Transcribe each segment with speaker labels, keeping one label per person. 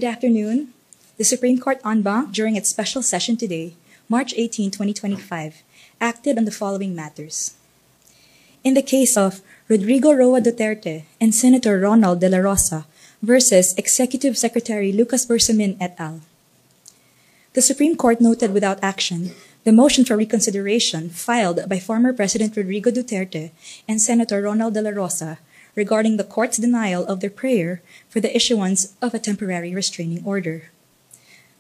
Speaker 1: Good afternoon. The Supreme Court en banc, during its special session today, March 18, 2025, acted on the following matters. In the case of Rodrigo Roa Duterte and Senator Ronald De La Rosa versus Executive Secretary Lucas Bersamin et al., the Supreme Court noted without action the motion for reconsideration filed by former President Rodrigo Duterte and Senator Ronald De La Rosa regarding the court's denial of their prayer for the issuance of a temporary restraining order.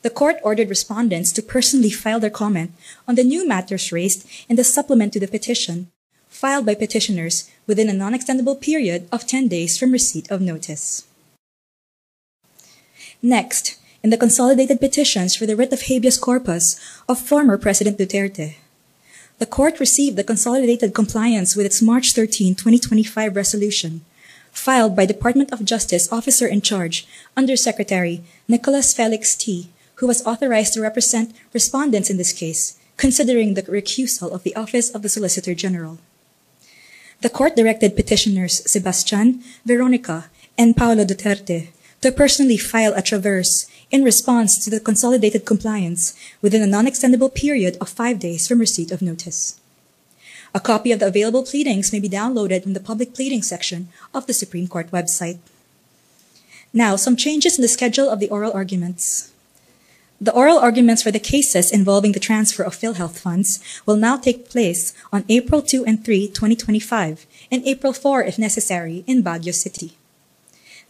Speaker 1: The court ordered respondents to personally file their comment on the new matters raised in the supplement to the petition filed by petitioners within a non-extendable period of 10 days from receipt of notice. Next, in the consolidated petitions for the writ of habeas corpus of former President Duterte, the court received the consolidated compliance with its March 13, 2025 resolution, filed by Department of Justice Officer in Charge, Undersecretary Nicholas Felix T., who was authorized to represent respondents in this case, considering the recusal of the Office of the Solicitor General. The court directed petitioners Sebastian, Veronica, and Paolo Duterte to personally file a traverse in response to the consolidated compliance within a non-extendable period of 5 days from receipt of notice. A copy of the available pleadings may be downloaded from the public pleading section of the Supreme Court website. Now, some changes in the schedule of the oral arguments. The oral arguments for the cases involving the transfer of PhilHealth funds will now take place on April 2 and 3, 2025, and April 4, if necessary, in Baguio City.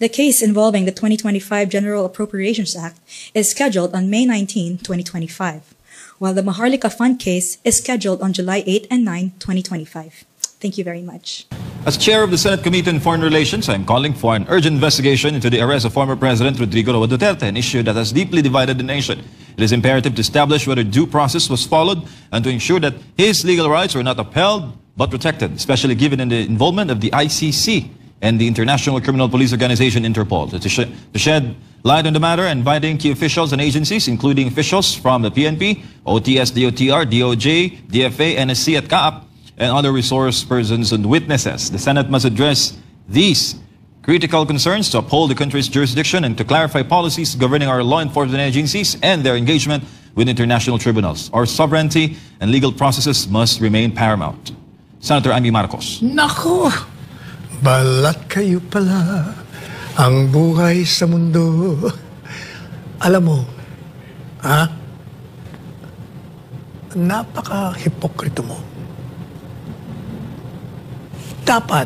Speaker 1: The case involving the 2025 General Appropriations Act is scheduled on May 19, 2025, while the Maharlika Fund case is scheduled on July 8 and 9, 2025. Thank you very much.
Speaker 2: As chair of the Senate Committee on Foreign Relations, I am calling for an urgent investigation into the arrest of former President Rodrigo Roa Duterte, an issue that has deeply divided the nation. It is imperative to establish whether due process was followed and to ensure that his legal rights were not upheld but protected, especially given the involvement of the ICC and the International Criminal Police Organization, Interpol. To shed light on the matter, inviting key officials and agencies, including officials from the PNP, OTS, DOTR, DOJ, DFA, NSC at CAAP, and other resource persons and witnesses. The Senate must address these critical concerns to uphold the country's jurisdiction and to clarify policies governing our law enforcement agencies and their engagement with international tribunals. Our sovereignty and legal processes must remain paramount. Senator Amy Marcos.
Speaker 3: Nako! Balat kayo pala ang buhay sa mundo. Alam mo, napaka-hipokrito mo. Dapat,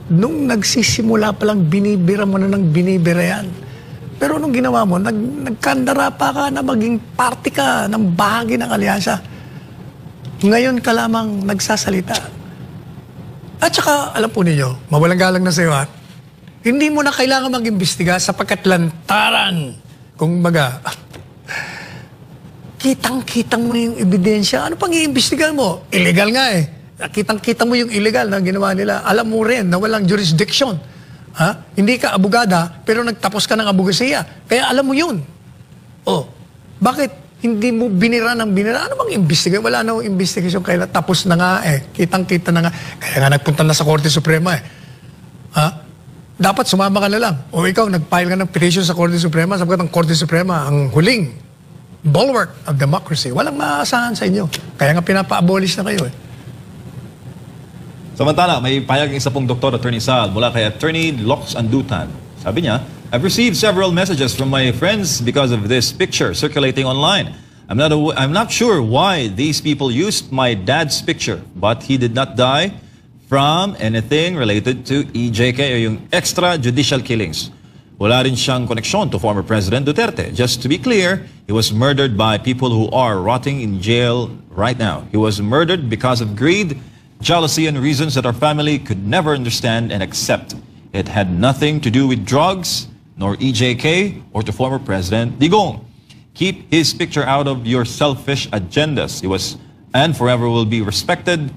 Speaker 3: nung nagsisimula pa lang, binibira mo na ng binibira yan. Pero nung ginawa mo, nagkandara pa ka na maging party ka ng bahagi ng alyansa. Ngayon ka lamang nagsasalita. At saka, alam po ninyo, mawalang galang na sa'yo, hindi mo na kailangan mag-imbestiga sapagkat lantaran. Kung baga, kitang-kitang mo yung ebidensya. Ano pang i-imbestigan mo? Illegal nga eh. Kitang-kita mo yung illegal na ginawa nila. Alam mo rin na walang jurisdiction. Hindi ka abogada, pero nagtapos ka ng abogasiya. Kaya alam mo yun. Bakit hindi mo binira ng binira? Ano bang imbestigasyon? Wala na investigation. Kaya tapos na nga eh. Kitang-kita na nga. Kaya nga nagpunta na sa Korte Suprema eh. Dapat sumama ka na lang. O ikaw, nag-file ka ng petition sa Korte Suprema sapagkat ang Korte Suprema, ang huling bulwark of democracy. Walang maaasahan sa inyo. Kaya nga pinapa-abolish na kayo eh.
Speaker 2: Samantala, may payag isa pong Dr. Attorney Sal mula kay Attorney Lox Andutan. Sabi niya, I've received several messages from my friends because of this picture circulating online. I'm not sure why these people used my dad's picture, but he did not die from anything related to EJK o yung extrajudicial killings. Wala rin siyang koneksyon to former President Duterte. Just to be clear, he was murdered by people who are rotting in jail right now. He was murdered because of greed, jealousy, and reasons that our family could never understand and accept. It had nothing to do with drugs, nor EJK, or to former President Digong. Keep his picture out of your selfish agendas. He was and forever will be respected,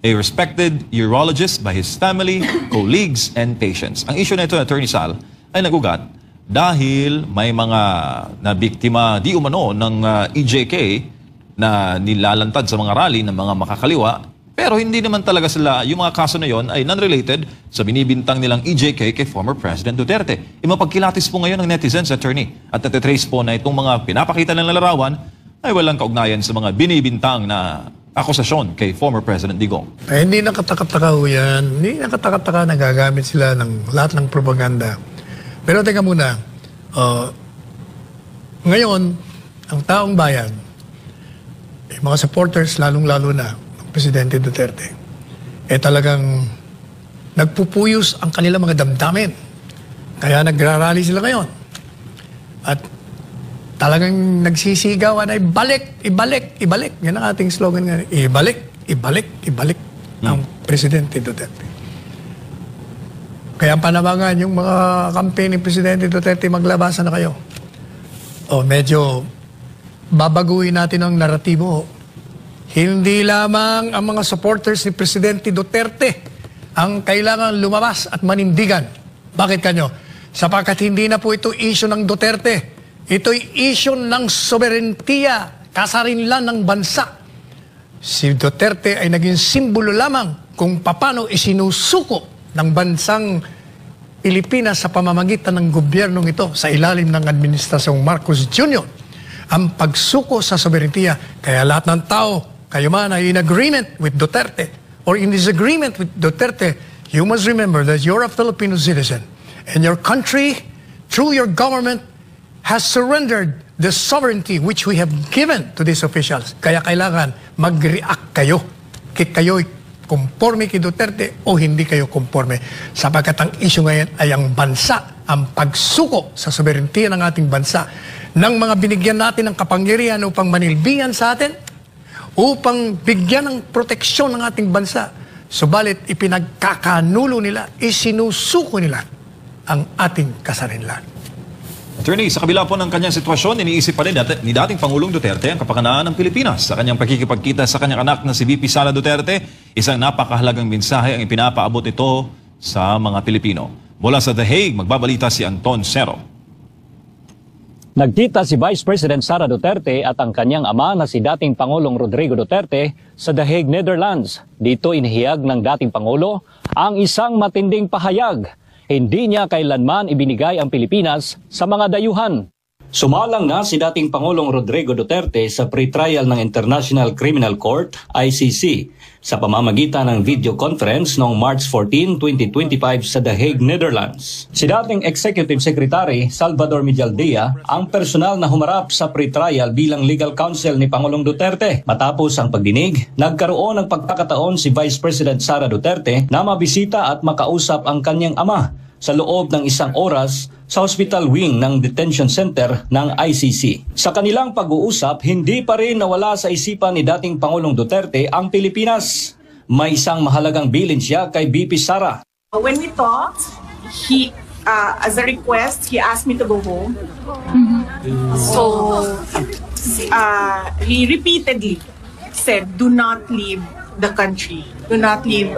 Speaker 2: a respected urologist by his family, colleagues, and patients. Ang issue na ito, Attorney Sal, ay nagugat dahil may mga nabiktima di umano ng EJK na nilalantad sa mga rally ng mga makakaliwa. Pero hindi naman talaga sila, yung mga kaso na yon ay non-related sa binibintang nilang EJK kay former President Duterte. Mapagkilatis po ngayon ng netizens, attorney, at natitrace po na itong mga pinapakita ng larawan ay walang kaugnayan sa mga binibintang na akusasyon kay former President Digong.
Speaker 3: Hindi nakataka-taka ho yan. Hindi nakataka-taka na gagamit sila ng lahat ng propaganda. Pero teka muna, ngayon, ang taong bayan, mga supporters, lalong-lalo na ng Presidente Duterte, talagang nagpupuyos ang kanilang mga damdamin. Kaya nagrarally sila ngayon. At talagang nagsisigawan ay balik, ibalik, ibalik. Yan ang ating slogan nga. Ibalik, ibalik, ibalik ang Presidente Duterte. Kaya panabangan yung mga campaign ni Presidente Duterte, maglabasan na kayo. Medyo babaguhin natin ang naratibo. Hindi lamang ang mga supporters ni Presidente Duterte ang kailangan lumabas at manindigan. Bakit kanyo? Sapagkat hindi na po ito issue ng Duterte. Ito'y issue ng soberentiya, kasarinlan ng bansa. Si Duterte ay naging simbolo lamang kung paano isinusuko ng bansang Pilipinas sa pamamagitan ng gobyernong ito sa ilalim ng Administrasyong Marcos Jr. Ang pagsuko sa soberentiya. Kaya lahat ng tao, kayo man ay in agreement with Duterte or in disagreement with Duterte, you must remember that you're a Filipino citizen and your country, through your government, has surrendered the sovereignty which we have given to these officials. Kaya kailangan mag-react kayo. Kayo'y konforme kay Duterte o hindi kayo konforme. Sapagkat ang issue ngayon ay ang bansa, ang pagsuko sa soberentiya ng ating bansa, ng mga binigyan natin ng kapangyarihan upang manilbihan sa atin, upang bigyan ng proteksyon ng ating bansa. Subalit ipinagkakanulo nila, isinusuko nila ang ating kasarinlan.
Speaker 2: Attorney, sa kabila po ng kanyang sitwasyon, iniisip pa rin ni dating Pangulong Duterte ang kapakanan ng Pilipinas. Sa kanyang pakikipagkita sa kanyang anak na si VP Sara Duterte, isang napakahalagang mensahe ang ipinapaabot ito sa mga Pilipino. Mula sa The Hague, magbabalita si Anton Cero.
Speaker 4: Nagkita si Vice President Sara Duterte at ang kanyang ama na si dating Pangulong Rodrigo Duterte sa The Hague, Netherlands. Dito inihiyag ng dating Pangulo ang isang matinding pahayag. Hindi niya kailanman ibinigay ang Pilipinas sa mga dayuhan. Sumalang na si dating Pangulong Rodrigo Duterte sa pre-trial ng International Criminal Court, ICC, sa pamamagitan ng video conference noong March 14, 2025 sa The Hague, Netherlands. Si dating Executive Secretary Salvador Medialdea ang personal na humarap sa pre-trial bilang legal counsel ni Pangulong Duterte. Matapos ang pagdinig, nagkaroon ng pagkakataon si Vice President Sara Duterte na mabisita at makausap ang kanyang ama sa loob ng 1 oras sa hospital wing ng detention center ng ICC. Sa kanilang pag-uusap, hindi pa rin nawala sa isipan ni dating Pangulong Duterte ang Pilipinas. May isang mahalagang bilin siya kay VP Sara.
Speaker 5: When we talked, he, as a request, he asked me to go home. So, he repeatedly said, do not leave the country. Do not leave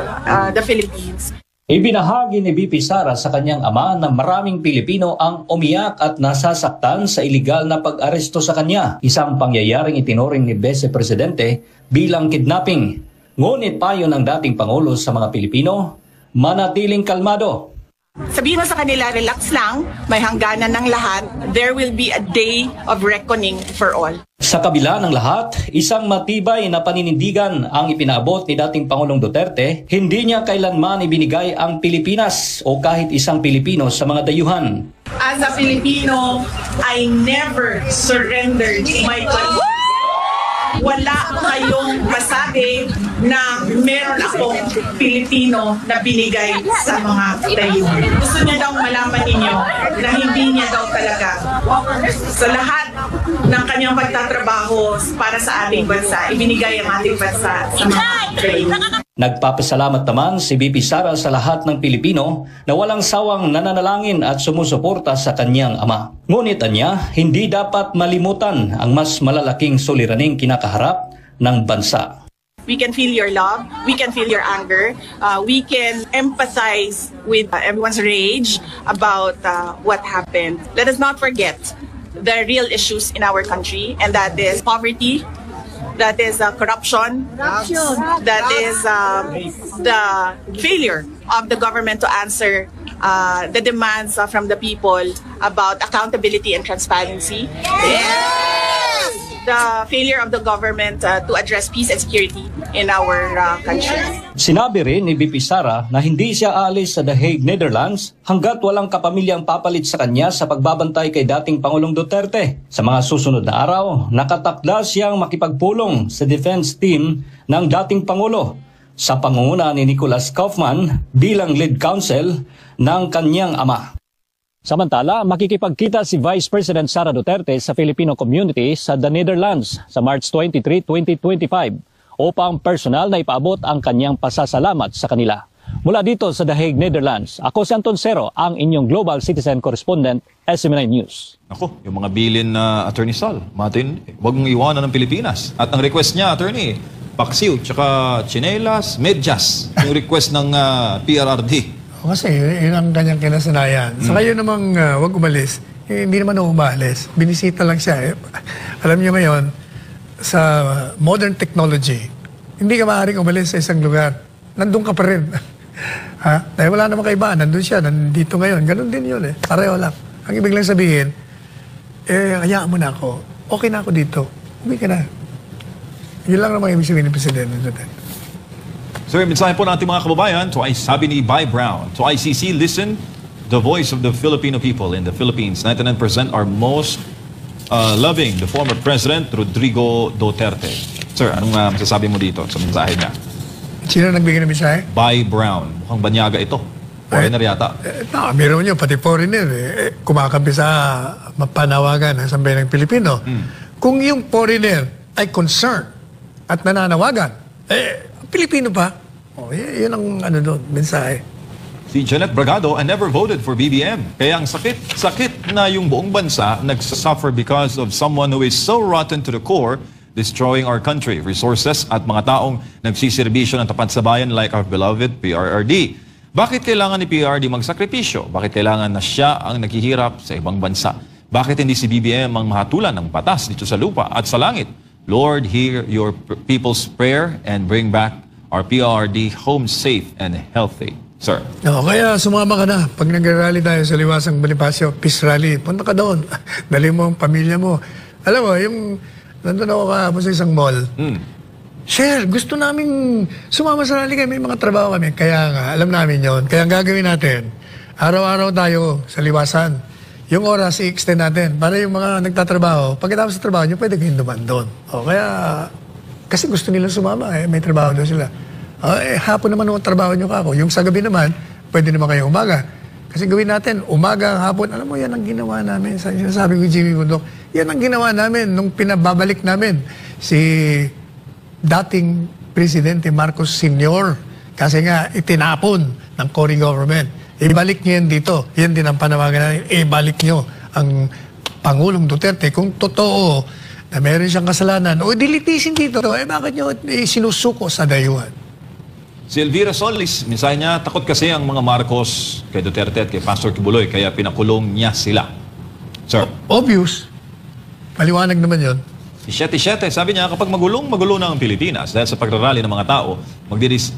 Speaker 5: the Philippines.
Speaker 4: Ibinahagi ni VP Sara sa kanyang ama na maraming Pilipino ang umiyak at nasasaktan sa iligal na pag-aresto sa kanya. Isang pangyayaring itinuring ni Vice Presidente bilang kidnapping. Ngunit payo ng dating Pangulo sa mga Pilipino, manatiling kalmado.
Speaker 5: Sabihin mo sa kanila, relax lang, may hangganan ng lahat. There will be a day of reckoning for all.
Speaker 4: Sa kabila ng lahat, isang matibay na paninindigan ang ipinaabot ni dating Pangulong Duterte. Hindi niya kailanman ibinigay ang Pilipinas o kahit isang Pilipino sa mga dayuhan.
Speaker 5: As a Filipino, I never surrendered my country. Wala kayong masabi na meron akong Pilipino na binigay sa mga dayuhan. Gusto niya daw malaman ninyo na hindi niya daw talaga sa lahat ng kanyang pagtatrabaho para sa ating bansa, ibinigay ang ating bansa sa mga dayuhan.
Speaker 4: Nagpapasalamat naman si VP Sara sa lahat ng Pilipino na walang sawang nananalangin at sumusuporta sa kanyang ama. Ngunit anya, hindi dapat malimutan ang mas malalaking suliraning kinakaharap ng bansa.
Speaker 5: We can feel your love, we can feel your anger, we can empathize with everyone's rage about what happened. Let us not forget the real issues in our country, and that is poverty, That is corruption. That is the failure of the government to answer the demands from the people about accountability and transparency. The failure of the government to address peace and security in our country.
Speaker 4: Sinabi rin ni VP Sara na hindi siya aalis sa The Hague, Netherlands hanggat walang kapamilyang papalit sa kanya sa pagbabantay kay dating Pangulong Duterte. Sa mga susunod na araw, nakatakda siyang makipagpulong sa defense team ng dating Pangulo sa pangunguna ni Nicholas Kaufman bilang lead counsel ng kanyang ama. Samantala, makikipagkita si Vice President Sara Duterte sa Filipino community sa The Netherlands sa March 23, 2025 upang personal na ipaabot ang kanyang pasasalamat sa kanila. Mula dito sa The Hague, Netherlands, ako si Anton Cero, ang inyong Global Citizen Correspondent, SMNI News.
Speaker 2: Ako, yung mga bilin na Attorney Sal, Martin, huwag mong iwanan ng Pilipinas. At ang request niya, Attorney, paksiw, tsaka chinelas, medyas, yung request ng PRRD.
Speaker 3: Kasi yun ang kanyang kinasanayan. Saka yun namang wag umalis. Hindi naman ako umalis. Binisita lang siya. Alam niyo ngayon, sa modern technology, hindi ka maaaring umalis sa isang lugar. Nandun ka pa rin. Dahil wala naman kaiba. Nandun siya. Nandito ngayon. Ganun din yun eh. Pareho lang. Ang ibig lang sabihin, hayaan mo na ako. Okay na ako dito. Uwi ka na. Yun lang naman ibig sabihin ng Presidente.
Speaker 2: Sir, mensahe po natin mga kababayan, sabi ni Bai Brown, to ICC, listen, the voice of the Filipino people in the Philippines. 99% are most loving the former President Rodrigo Duterte. Sir, anong masasabi mo dito sa mensahe niya?
Speaker 3: Sino nagbigay ng mensahe?
Speaker 2: Bai Brown. Mukhang banyaga ito. Foreigner yata.
Speaker 3: Meron nyo, pati foreigner. Kumakampi sa panawagan ng sambayan ng Pilipino. Kung yung foreigner ay concerned at nananawagan, Pilipino pa, yun ang doon, mensahe.
Speaker 2: Si Janet Bragado, I never voted for BBM. Kaya ang sakit na yung buong bansa nagsasuffer because of someone who is so rotten to the core, destroying our country, resources at mga taong nagsisirbisyo ng tapat sa bayan like our beloved PRRD. Bakit kailangan ni PRRD magsakripisyo? Bakit kailangan na siya ang naghihirap sa ibang bansa? Bakit hindi si BBM ang mahatulan ng batas dito sa lupa at sa langit? Lord, hear your people's prayer and bring back our PRRD home safe and healthy. Sir.
Speaker 3: Kaya sumama ka na. Pag nag-rally tayo sa Liwasang Bonifacio, peace rally, punta ka doon. Dali mo ang pamilya mo. Alam mo, yung nandun ako kahapon sa isang mall. Sir, gusto namin sumama sa rally kayo. May mga trabaho kami. Kaya nga, alam namin yon. Kaya ang gagawin natin, araw-araw tayo sa Liwasan. Yung oras, i-extend natin. Para yung mga nagtatrabaho, pagkatapos sa trabaho nyo, pwede kayong duman doon. Kaya, kasi gusto nila sumama. May trabaho doon sila. Hapon naman ang trabaho nyo kako. Yung sa gabi naman, pwede naman kayo umaga. Kasi gawin natin, umaga, hapon, alam mo, yan ang ginawa namin. Sinasabi ko, Jimmy Bundok, yan ang ginawa namin nung pinababalik namin si dating Presidente Marcos Sr. Kasi nga, itinapon ng Cory government. Ibalik nyo yan dito. Yan din ang panawagan natin. Ibalik nyo ang Pangulong Duterte. Kung totoo na meron siyang kasalanan, o dilitisin dito, bakit nyo sinusuko sa dayuhan?
Speaker 2: Si Elvira Solis, mensahe niya, takot kasi ang mga Marcos kay Duterte at kay Pastor Kibuloy, kaya pinakulong niya sila. Sir.
Speaker 3: Obvious. Maliwanag naman yun.
Speaker 2: Isyete, sabi niya, kapag magulo na ang Pilipinas dahil sa pagrarally ng mga tao,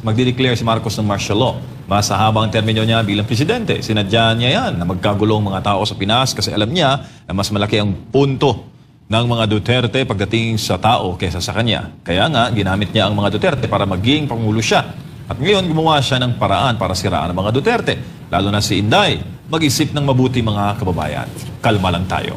Speaker 2: magdi-declare si Marcos ng martial law. Mas habang termino niya bilang presidente, sinadya niya yan na magkagulong mga tao sa Pinas kasi alam niya na mas malaki ang punto ng mga Duterte pagdating sa tao kaysa sa kanya. Kaya nga, ginamit niya ang mga Duterte para maging pangulo siya. At ngayon, gumawa siya ng paraan para siraan ang mga Duterte. Lalo na si Inday, mag-isip ng mabuti mga kababayan. Kalma lang tayo.